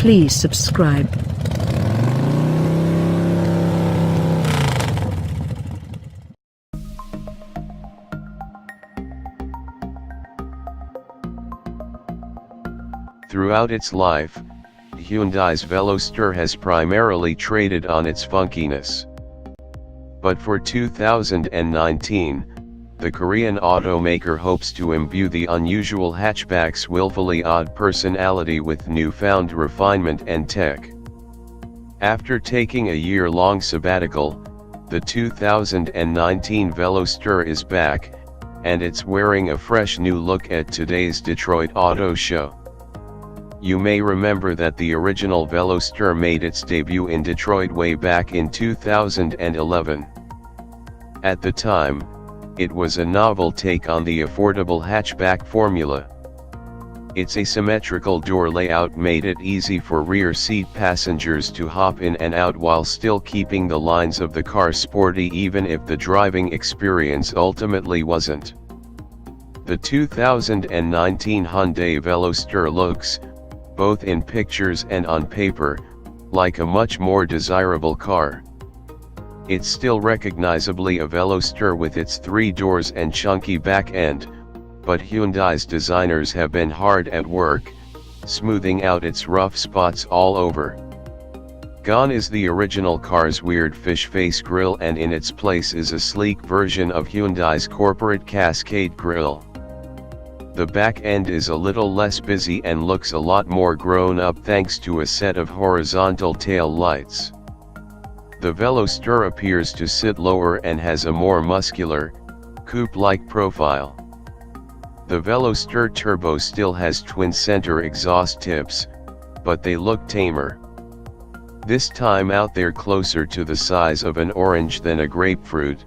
Please subscribe. Throughout its life, Hyundai's Veloster has primarily traded on its funkiness. But for 2019, the Korean automaker hopes to imbue the unusual hatchback's willfully odd personality with newfound refinement and tech. After taking a year-long sabbatical, the 2019 Veloster is back, and it's wearing a fresh new look at today's Detroit Auto Show. You may remember that the original Veloster made its debut in Detroit way back in 2011. At the time, it was a novel take on the affordable hatchback formula. Its asymmetrical door layout made it easy for rear seat passengers to hop in and out while still keeping the lines of the car sporty even if the driving experience ultimately wasn't. The 2019 Hyundai Veloster looks, both in pictures and on paper, like a much more desirable car. It's still recognizably a Veloster with its 3 doors and chunky back end, but Hyundai's designers have been hard at work, smoothing out its rough spots all over. Gone is the original car's weird fish face grille, and in its place is a sleek version of Hyundai's corporate Cascade grille. The back end is a little less busy and looks a lot more grown up thanks to a set of horizontal tail lights. The Veloster appears to sit lower and has a more muscular, coupe-like profile. The Veloster Turbo still has twin-center exhaust tips, but they look tamer. This time out they're closer to the size of an orange than a grapefruit.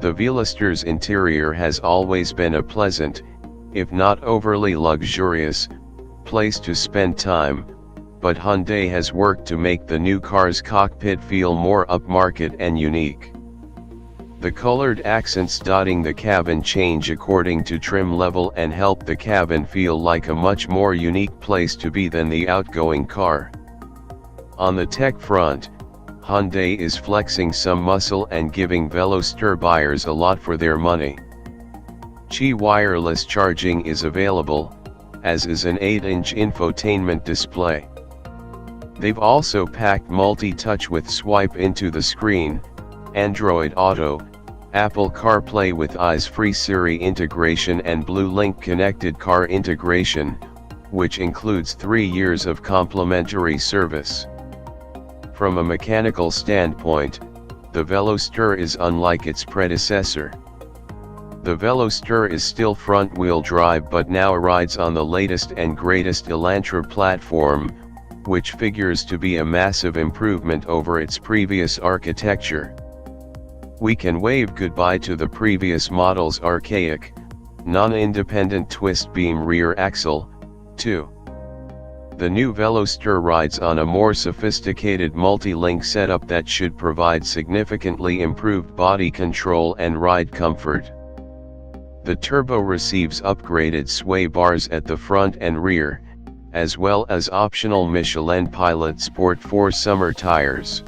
The Veloster's interior has always been a pleasant, if not overly luxurious, place to spend time, but Hyundai has worked to make the new car's cockpit feel more upmarket and unique. The colored accents dotting the cabin change according to trim level and help the cabin feel like a much more unique place to be than the outgoing car. On the tech front, Hyundai is flexing some muscle and giving Veloster buyers a lot for their money. Qi wireless charging is available, as is an 8-inch infotainment display. They've also packed multi-touch with swipe into the screen, Android Auto, Apple CarPlay with eyes-free Siri integration and BlueLink connected car integration, which includes 3 years of complimentary service. From a mechanical standpoint, the Veloster is unlike its predecessor. The Veloster is still front-wheel drive but now rides on the latest and greatest Elantra platform, which figures to be a massive improvement over its previous architecture. We can wave goodbye to the previous model's archaic, non-independent twist beam rear axle, too. The new Veloster rides on a more sophisticated multi-link setup that should provide significantly improved body control and ride comfort. The Turbo receives upgraded sway bars at the front and rear, as well as optional Michelin Pilot Sport 4 summer tires.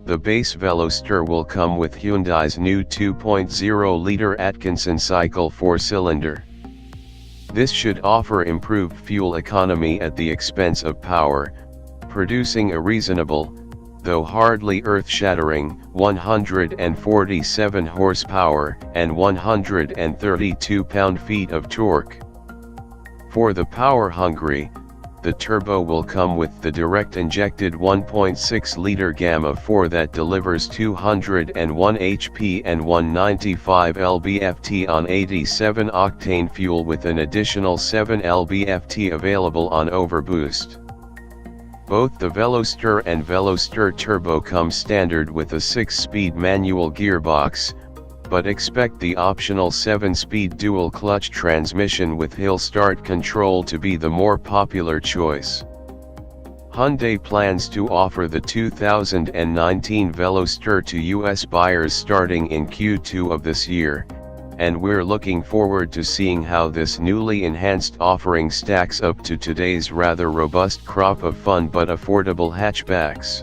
The base Veloster will come with Hyundai's new 2.0-liter Atkinson cycle 4-cylinder. This should offer improved fuel economy at the expense of power, producing a reasonable, though hardly earth-shattering, 147 horsepower and 132 pound-feet of torque. For the power-hungry, the Turbo will come with the direct-injected 1.6-liter Gamma 4 that delivers 201 HP and 195 lb-ft on 87-octane fuel with an additional 7 lb-ft available on overboost. Both the Veloster and Veloster Turbo come standard with a 6-speed manual gearbox, but expect the optional 7-speed dual-clutch transmission with hill start control to be the more popular choice. Hyundai plans to offer the 2019 Veloster to US buyers starting in Q2 of this year, and we're looking forward to seeing how this newly enhanced offering stacks up to today's rather robust crop of fun but affordable hatchbacks.